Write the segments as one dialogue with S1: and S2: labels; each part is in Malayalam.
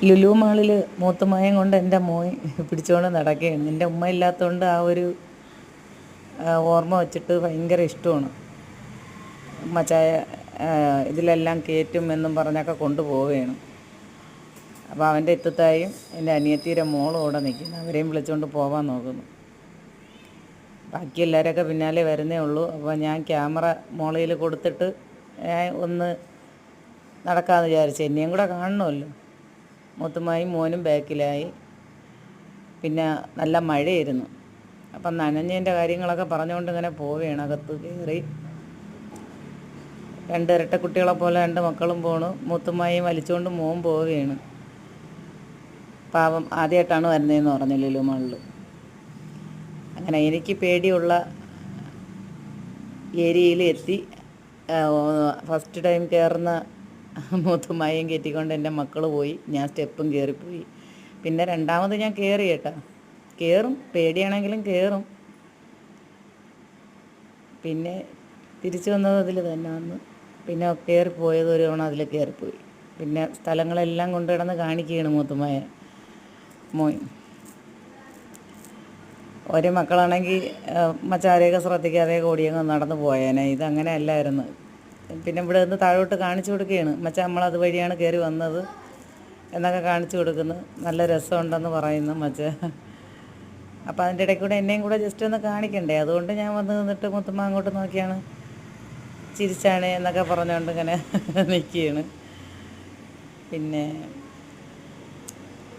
S1: ലുലു മാളിൽ മൂത്തുമ്മയും കൊണ്ട് എൻ്റെ മോൻ പിടിച്ചുകൊണ്ട് നടക്കുകയാണ്. എൻ്റെ ഉമ്മ ഇല്ലാത്തതുകൊണ്ട് ആ ഒരു ഓർമ്മ വച്ചിട്ട് ഭയങ്കര ഇഷ്ടമാണ്. മച്ചായ ഇതിലെല്ലാം കയറ്റും എന്നും പറഞ്ഞൊക്കെ കൊണ്ടുപോവുകയാണ്. അപ്പോൾ അവൻ്റെ ഇത്തത്തായും എൻ്റെ അനിയത്തിയുടെ മോളും അവിടെ നിൽക്കുന്നു. അവരെയും വിളിച്ചുകൊണ്ട് പോകാൻ നോക്കുന്നു. ബാക്കി എല്ലാവരൊക്കെ പിന്നാലെ വരുന്നേ ഉള്ളൂ. അപ്പോൾ ഞാൻ ക്യാമറ മോളയിൽ കൊടുത്തിട്ട് ഒന്ന് നടക്കാമെന്ന് വിചാരിച്ചു. എന്നെയും കൂടെ കാണണമല്ലോ. മൂത്തുമ്മായും മോനും ബാക്കിലായി. പിന്നെ നല്ല മഴയായിരുന്നു. അപ്പം നനഞ്ഞതിൻ്റെ കാര്യങ്ങളൊക്കെ പറഞ്ഞുകൊണ്ട് ഇങ്ങനെ പോവുകയാണ്. അകത്ത് കയറി 2 ഇരട്ടക്കുട്ടികളെ പോലെ 2 മക്കളും പോണു. മൂത്തുമ്മായും വലിച്ചുകൊണ്ട് മോൻ പോവുകയാണ്. പാവം ആദ്യമായിട്ടാണ് വരുന്നതെന്ന് പറഞ്ഞു ലുലു മാളിൽ. അങ്ങനെ എനിക്ക് പേടിയുള്ള ഏരിയയിൽ എത്തി. ഫസ്റ്റ് ടൈം കയറുന്ന മൂത്തുമ്മായും കയറ്റിക്കൊണ്ട് എൻ്റെ മക്കൾ പോയി. ഞാൻ സ്റ്റെപ്പും കയറിപ്പോയി. പിന്നെ രണ്ടാമത് ഞാൻ കയറി കേട്ടോ. കയറും, പേടിയാണെങ്കിലും കയറും. പിന്നെ തിരിച്ചു വന്നത് അതിൽ തന്നെ വന്ന്. പിന്നെ കയറിപ്പോയത് ഒരു തവണ അതിൽ കയറിപ്പോയി. പിന്നെ സ്ഥലങ്ങളെല്ലാം കൊണ്ട് കിടന്ന് കാണിക്കുകയാണ് മൂത്തുമ്മായ മോൻ. ഒരു മക്കളാണെങ്കിൽ മച്ചാരെയൊക്കെ ശ്രദ്ധിക്കാതെ ഓടിയങ്ങ് നടന്നു പോയേനെ. ഇതങ്ങനെ അല്ലായിരുന്നു. പിന്നെ ഇവിടെ നിന്ന് താഴോട്ട് കാണിച്ചു കൊടുക്കുകയാണ്. മച്ചാ നമ്മളത് വഴിയാണ് കയറി വന്നത് എന്നൊക്കെ കാണിച്ചു കൊടുക്കുന്നു. നല്ല രസമുണ്ടെന്ന് പറയുന്നു മച്ച. അപ്പോൾ അതിൻ്റെ ഇടയ്ക്ക് കൂടെ എന്നെയും കൂടെ ജസ്റ്റ് ഒന്ന് കാണിക്കണ്ടേ. അതുകൊണ്ട് ഞാൻ വന്ന് നിന്നിട്ട് മുത്തുമ്മ അങ്ങോട്ട് നോക്കിയാണ് ചിരിച്ചാണ് എന്നൊക്കെ പറഞ്ഞുകൊണ്ട് ഇങ്ങനെ നിൽക്കുകയാണ്. പിന്നെ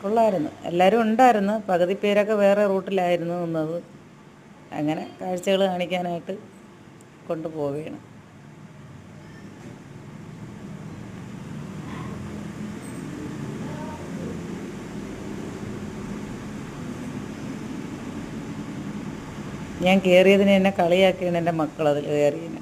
S1: കൊള്ളായിരുന്നു. എല്ലാവരും ഉണ്ടായിരുന്നു. പകുതി പേരൊക്കെ വേറെ റൂട്ടിലായിരുന്നു നിന്നത്. അങ്ങനെ കാഴ്ചകൾ കാണിക്കാനായിട്ട് കൊണ്ടുപോവുകയാണ്. ഞാൻ കയറിയതിന് എന്നെ കളിയാക്കിയാണ് എൻ്റെ മക്കളതിൽ കയറിയതിന്.